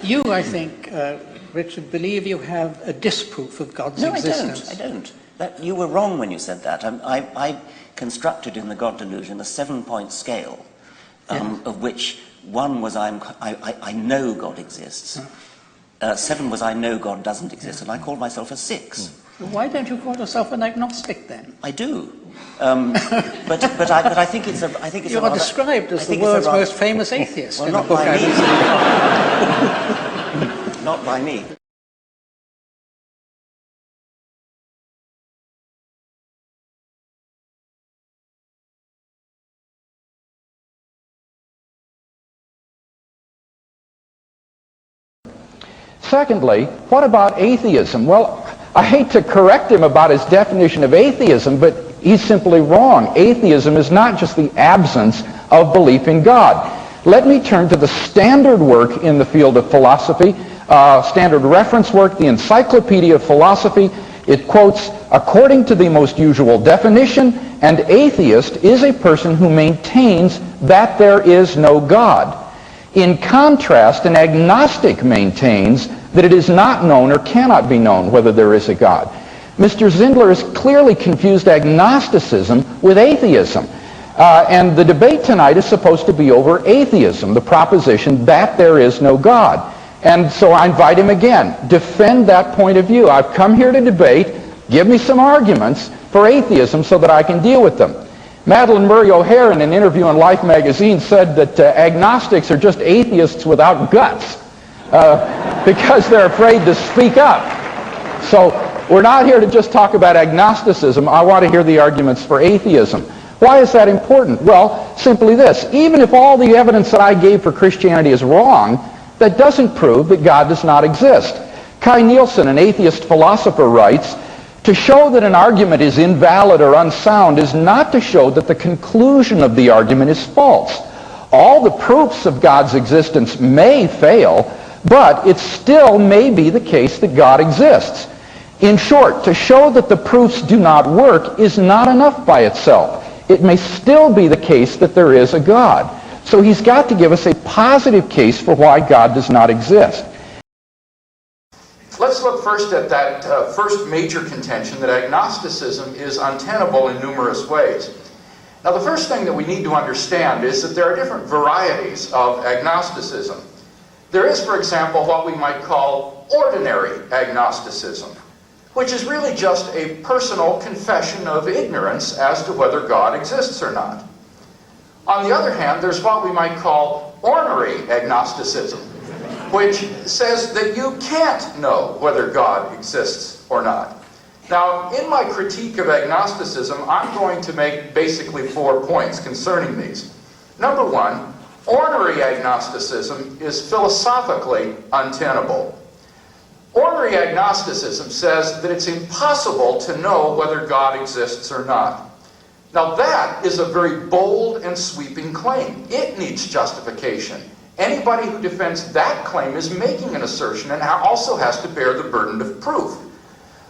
You, I think, Richard, believe you have a disproof of God's existence. No, I don't. You were wrong when you said that. I constructed in the God delusion a 7-point scale, of which 1 was I know God exists, 7 was I know God doesn't exist, and I called myself a 6. Well, why don't you call yourself an agnostic then? I do, but I think it's you are described as the world's most famous atheist. Well, not by me. Not by me. Secondly, what about atheism? Well, I hate to correct him about his definition of atheism, but he's simply wrong. Atheism is not just the absence of belief in God. Let me turn to the standard work in the field of philosophy, standard reference work, the Encyclopedia of Philosophy. It quotes, according to the most usual definition, an atheist is a person who maintains that there is no God. In contrast, an agnostic maintains that it is not known or cannot be known whether there is a God. Mr. Zindler has clearly confused agnosticism with atheism. And the debate tonight is supposed to be over atheism, the proposition that there is no God. And so I invite him again, defend that point of view. I've come here to debate, give me some arguments for atheism so that I can deal with them. Madeleine Murray O'Hare, in an interview in Life magazine, said that agnostics are just atheists without guts because they're afraid to speak up. So we're not here to just talk about agnosticism. I want to hear the arguments for atheism. Why is that important? Well, simply this. Even if all the evidence that I gave for Christianity is wrong, that doesn't prove that God does not exist. Kai Nielsen, an atheist philosopher, writes, to show that an argument is invalid or unsound is not to show that the conclusion of the argument is false. All the proofs of God's existence may fail, but it still may be the case that God exists. In short, to show that the proofs do not work is not enough by itself. It may still be the case that there is a God. So he's got to give us a positive case for why God does not exist. Let's look first at that first major contention, that agnosticism is untenable in numerous ways. Now, the first thing that we need to understand is that there are different varieties of agnosticism. There is, for example, what we might call ordinary agnosticism, which is really just a personal confession of ignorance as to whether God exists or not. On the other hand, there's what we might call ornery agnosticism, which says that you can't know whether God exists or not. Now, in my critique of agnosticism, I'm going to make basically 4 points concerning these. Number 1, ornery agnosticism is philosophically untenable. Ornery agnosticism says that it's impossible to know whether God exists or not. Now, that is a very bold and sweeping claim. It needs justification. Anybody who defends that claim is making an assertion and also has to bear the burden of proof.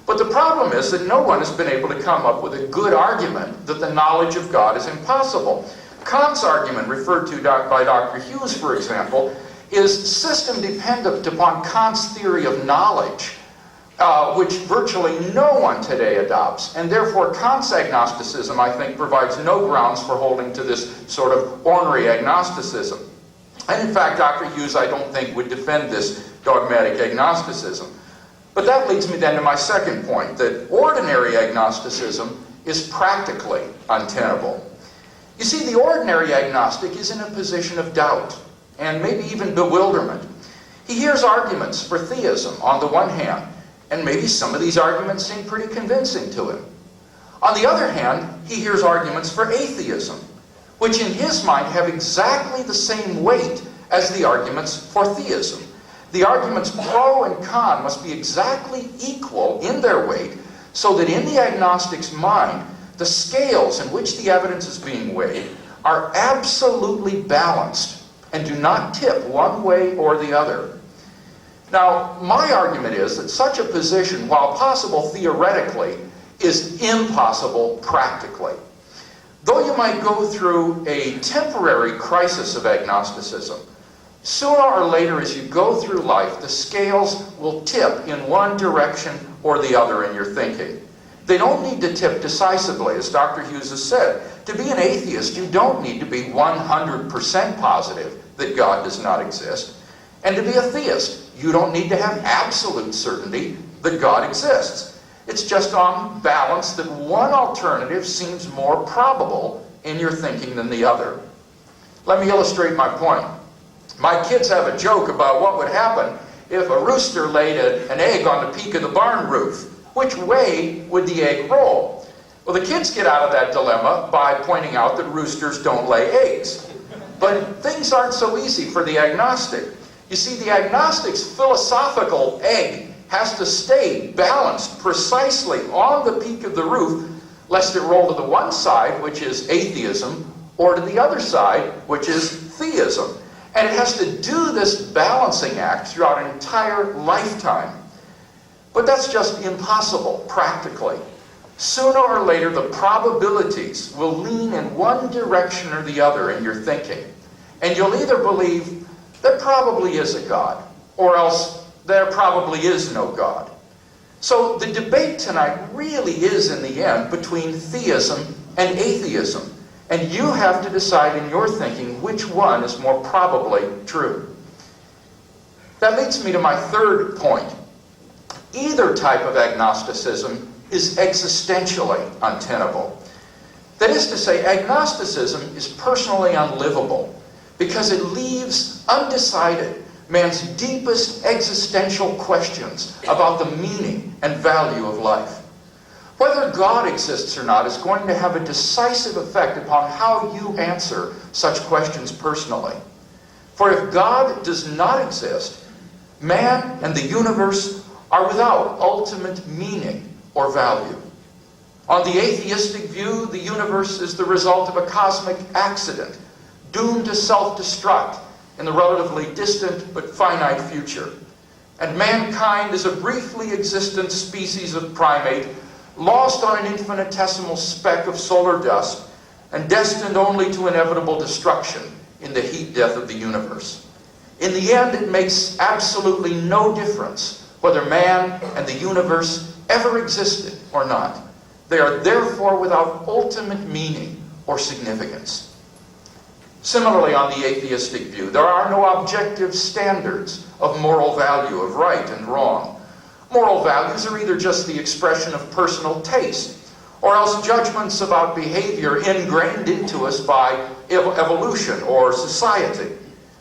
But the problem is that no one has been able to come up with a good argument that the knowledge of God is impossible. Kant's argument, referred to by Dr. Hughes, for example, is system-dependent upon Kant's theory of knowledge, which virtually no one today adopts. And therefore, Kant's agnosticism, I think, provides no grounds for holding to this sort of ornery agnosticism. And in fact, Dr. Hughes, I don't think, would defend this dogmatic agnosticism. But that leads me then to my second point, that ordinary agnosticism is practically untenable. You see, the ordinary agnostic is in a position of doubt, and maybe even bewilderment. He hears arguments for theism on the one hand, and maybe some of these arguments seem pretty convincing to him. On the other hand, he hears arguments for atheism, which in his mind have exactly the same weight as the arguments for theism. The arguments pro and con must be exactly equal in their weight, so that in the agnostic's mind, the scales in which the evidence is being weighed are absolutely balanced and do not tip one way or the other. Now, my argument is that such a position, while possible theoretically, is impossible practically. Though you might go through a temporary crisis of agnosticism, Sooner or later, as you go through life, the scales will tip in one direction or the other in your thinking. They don't need to tip decisively, as Dr. Hughes has said. To be an atheist, you don't need to be 100% positive that God does not exist. And to be a theist, you don't need to have absolute certainty that God exists. It's just on balance that one alternative seems more probable in your thinking than the other. Let me illustrate my point. My kids have a joke about what would happen if a rooster laid an egg on the peak of the barn roof. Which way would the egg roll? Well, the kids get out of that dilemma by pointing out that roosters don't lay eggs. But things aren't so easy for the agnostic. You see, the agnostic's philosophical egg has to stay balanced precisely on the peak of the roof, lest it roll to the one side, which is atheism, or to the other side, which is theism. And it has to do this balancing act throughout an entire lifetime. But that's just impossible, practically. Sooner or later, the probabilities will lean in one direction or the other in your thinking. And you'll either believe there probably is a God, or else there probably is no God. So the debate tonight really is, in the end, between theism and atheism. And you have to decide in your thinking which one is more probably true. That leads me to my third point. Either type of agnosticism is existentially untenable. That is to say, agnosticism is personally unlivable because it leaves undecided man's deepest existential questions about the meaning and value of life. Whether God exists or not is going to have a decisive effect upon how you answer such questions personally. For if God does not exist, man and the universe are without ultimate meaning or value. On the atheistic view, the universe is the result of a cosmic accident, doomed to self-destruct in the relatively distant but finite future. And mankind is a briefly existent species of primate, lost on an infinitesimal speck of solar dust, and destined only to inevitable destruction in the heat death of the universe. In the end, it makes absolutely no difference whether man and the universe ever existed or not. They are therefore without ultimate meaning or significance. Similarly, on the atheistic view, there are no objective standards of moral value, of right and wrong. Moral values are either just the expression of personal taste, or else judgments about behavior ingrained into us by evolution or society.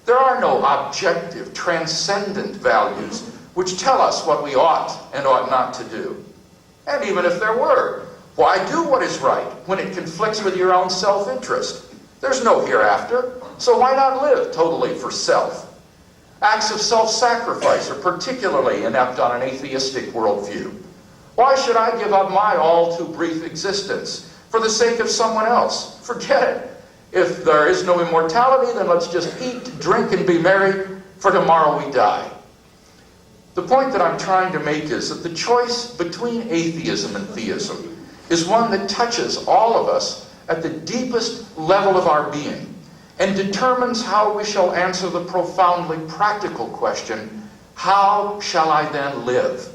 There are no objective, transcendent values which tell us what we ought and ought not to do. And even if there were, why do what is right when it conflicts with your own self-interest? There's no hereafter, so why not live totally for self? Acts of self-sacrifice are particularly inept on an atheistic worldview. Why should I give up my all-too-brief existence for the sake of someone else? Forget it. If there is no immortality, then let's just eat, drink, and be merry, for tomorrow we die. The point that I'm trying to make is that the choice between atheism and theism is one that touches all of us at the deepest level of our being and determines how we shall answer the profoundly practical question, how shall I then live?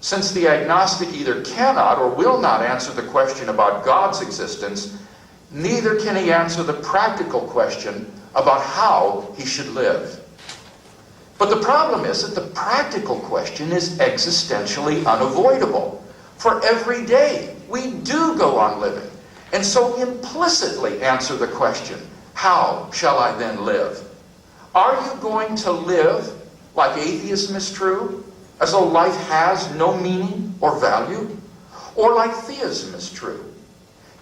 Since the agnostic either cannot or will not answer the question about God's existence, neither can he answer the practical question about how he should live. But the problem is that the practical question is existentially unavoidable. For every day we do go on living, and so implicitly answer the question, how shall I then live? Are you going to live like atheism is true, as though life has no meaning or value? Or like theism is true?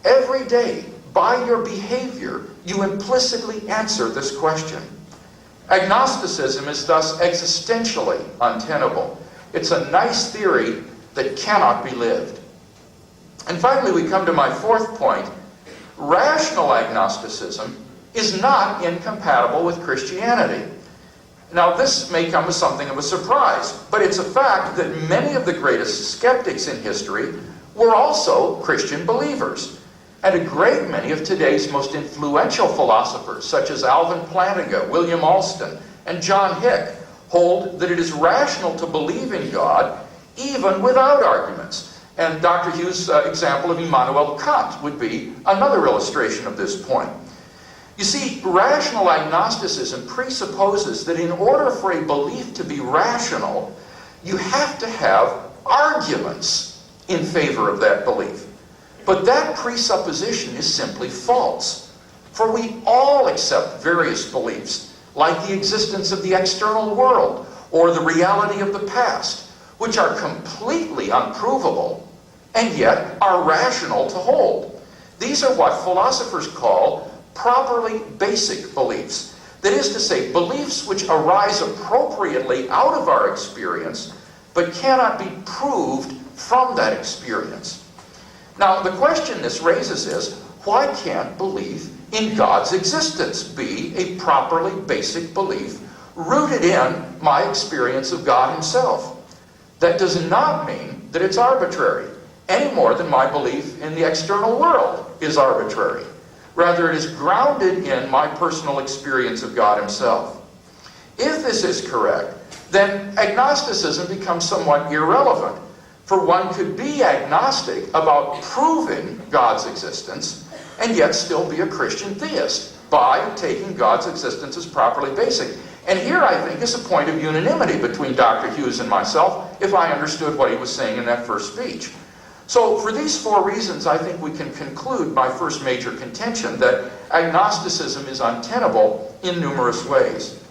Every day, by your behavior, you implicitly answer this question. Agnosticism is thus existentially untenable. It's a nice theory that cannot be lived. And finally, we come to my fourth point. Rational agnosticism is not incompatible with Christianity. Now, this may come as something of a surprise, but it's a fact that many of the greatest skeptics in history were also Christian believers. And a great many of today's most influential philosophers, such as Alvin Plantinga, William Alston, and John Hick hold that it is rational to believe in God even without arguments. And Dr. Hughes' example of Immanuel Kant would be another illustration of this point. You see, rational agnosticism presupposes that in order for a belief to be rational, you have to have arguments in favor of that belief. But that presupposition is simply false. For we all accept various beliefs, like the existence of the external world or the reality of the past, which are completely unprovable and yet are rational to hold. These are what philosophers call properly basic beliefs. That is to say, beliefs which arise appropriately out of our experience, but cannot be proved from that experience. Now, the question this raises is, why can't belief in God's existence be a properly basic belief rooted in my experience of God himself? That does not mean that it's arbitrary, any more than my belief in the external world is arbitrary. Rather, it is grounded in my personal experience of God himself. If this is correct, then agnosticism becomes somewhat irrelevant, for one could be agnostic about proving God's existence and yet still be a Christian theist by taking God's existence as properly basic. And here, I think, is a point of unanimity between Dr. Hughes and myself, if I understood what he was saying in that first speech. So for these four reasons, I think we can conclude my first major contention that agnosticism is untenable in numerous ways.